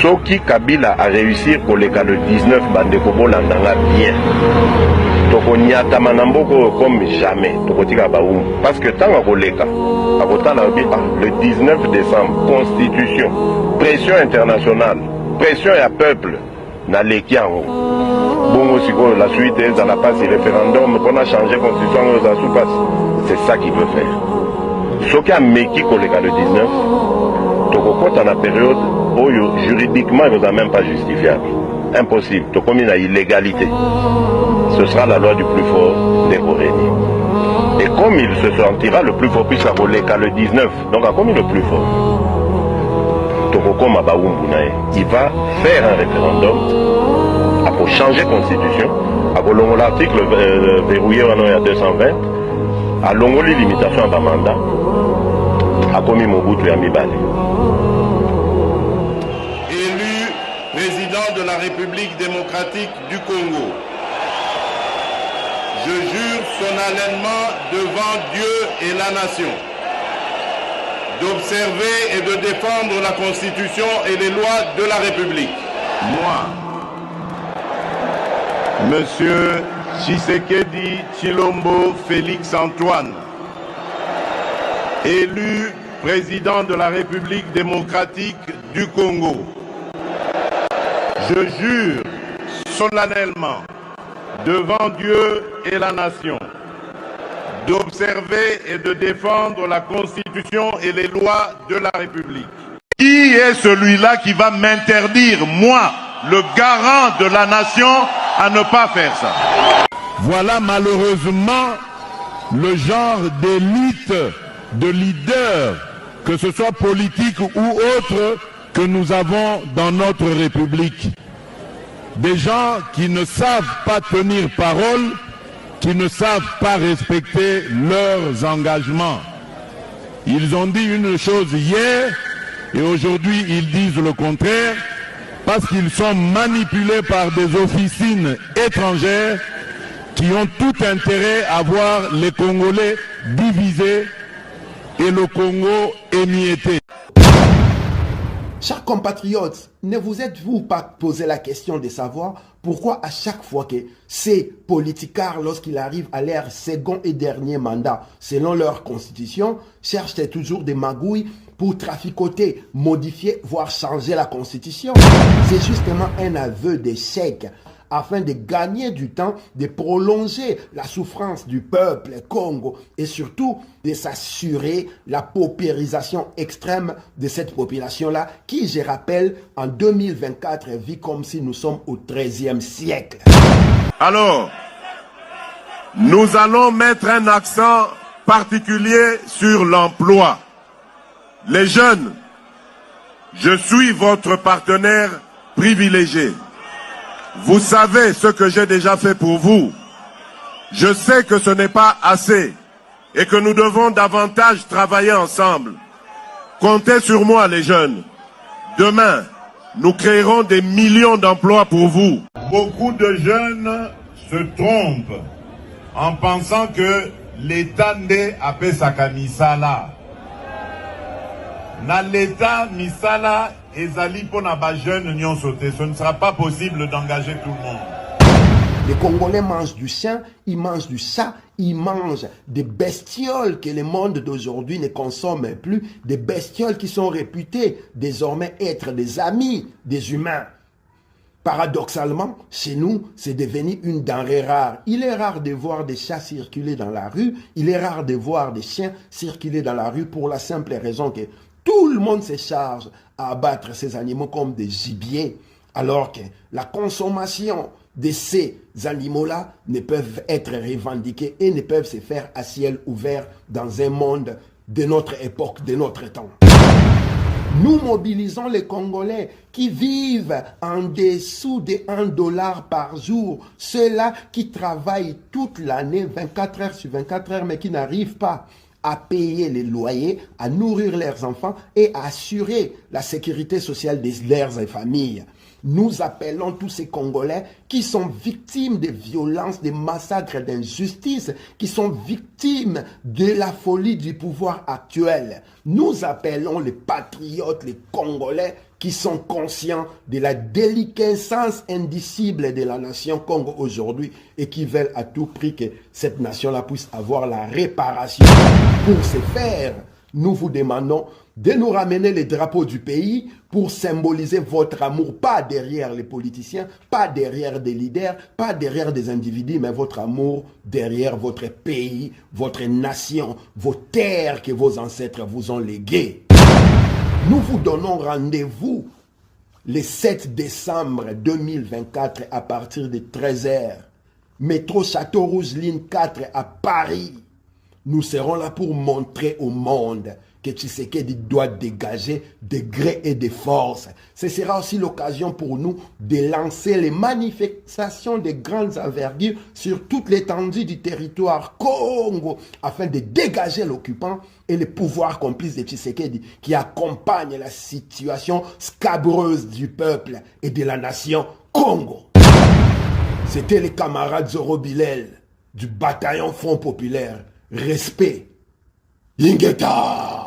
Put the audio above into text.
Soki Kabila a réussi pour le 19 bandeko bolandanga bien. Toko nyata manamboko comme jamais. Toko tika baum. Parce que tant à koleka, le 19 décembre, constitution, pression internationale, pression à peuple, na lekiango. Bon aussi la suite est dans la passe référendum, qu'on a changé constitution aux asoupas. C'est ça qu'il veut faire. Soki a meki koleka le 19, toko compte en la période où juridiquement il ne va même pas justifiable. Impossible. Toko mis la illégalité. Ce sera la loi du plus fort des Coréniens. Et comme il se sentira le plus fort, puisqu'à le 19, donc à comme il est le plus fort, il va faire un référendum pour changer la constitution, à l'article verrouillé il y a 220, à l'ongoli limitation à mandat, à comme Mobutu et Amibale. Élu président de la République démocratique du Congo. Je jure solennellement devant Dieu et la nation d'observer et de défendre la Constitution et les lois de la République. Moi, Monsieur Tshisekedi Tshilombo Félix Antoine, élu président de la République démocratique du Congo, je jure solennellement devant Dieu et la nation d'observer et de défendre la Constitution et les lois de la République. Qui est celui-là qui va m'interdire, moi, le garant de la nation, à ne pas faire ça? Voilà malheureusement le genre d'élite, de leader, que ce soit politique ou autre, que nous avons dans notre République. Des gens qui ne savent pas tenir parole, qui ne savent pas respecter leurs engagements. Ils ont dit une chose hier et aujourd'hui ils disent le contraire parce qu'ils sont manipulés par des officines étrangères qui ont tout intérêt à voir les Congolais divisés et le Congo émietté. Chers compatriotes, ne vous êtes-vous pas posé la question de savoir pourquoi à chaque fois que ces politicards, lorsqu'ils arrivent à leur second et dernier mandat, selon leur constitution, cherchent toujours des magouilles pour traficoter, modifier, voire changer la constitution? C'est justement un aveu d'échec afin de gagner du temps, de prolonger la souffrance du peuple Congo et surtout de s'assurer la paupérisation extrême de cette population-là qui, je rappelle, en 2024 vit comme si nous sommes au XIIIe siècle. Alors, nous allons mettre un accent particulier sur l'emploi. Les jeunes, je suis votre partenaire privilégié. Vous savez ce que j'ai déjà fait pour vous. Je sais que ce n'est pas assez et que nous devons davantage travailler ensemble. Comptez sur moi, les jeunes. Demain, nous créerons des millions d'emplois pour vous. Beaucoup de jeunes se trompent en pensant que l'État n'est pas sa misala. Na l'État misala ezali pona ba jeune nyon sauté. Ce ne sera pas possible d'engager tout le monde. Les Congolais mangent du chien, ils mangent du chat, ils mangent des bestioles que le monde d'aujourd'hui ne consomme plus, des bestioles qui sont réputées désormais être des amis des humains. Paradoxalement, chez nous, c'est devenu une denrée rare. Il est rare de voir des chats circuler dans la rue, il est rare de voir des chiens circuler dans la rue pour la simple raison que tout le monde se charge à abattre ces animaux comme des gibiers, alors que la consommation de ces animaux-là ne peuvent être revendiqués et ne peuvent se faire à ciel ouvert dans un monde de notre époque, de notre temps. Nous mobilisons les Congolais qui vivent en dessous de $1 par jour, ceux-là qui travaillent toute l'année, 24 heures sur 24 heures, mais qui n'arrivent pas à payer les loyers, à nourrir leurs enfants et à assurer la sécurité sociale de leurs familles. Nous appelons tous ces Congolais qui sont victimes de violences, de massacres, d'injustices, qui sont victimes de la folie du pouvoir actuel. Nous appelons les patriotes, les Congolais qui sont conscients de la déliquescence indicible de la nation Congo aujourd'hui et qui veulent à tout prix que cette nation-là puisse avoir la réparation. Pour ce faire, nous vous demandons de nous ramener les drapeaux du pays pour symboliser votre amour, pas derrière les politiciens, pas derrière des leaders, pas derrière des individus, mais votre amour derrière votre pays, votre nation, vos terres que vos ancêtres vous ont léguées. Nous vous donnons rendez-vous le 7 décembre 2024 à partir de 13h. Métro Château Rouge, ligne 4 à Paris. Nous serons là pour montrer au monde que Tshisekedi doit dégager de gré et de force. Ce sera aussi l'occasion pour nous de lancer les manifestations de grandes envergures sur toute l'étendue du territoire Congo afin de dégager l'occupant et le pouvoir complice de Tshisekedi qui accompagne la situation scabreuse du peuple et de la nation Congo. C'était les camarades Zoro Bilel du bataillon Front Populaire. Respect. Ingeta!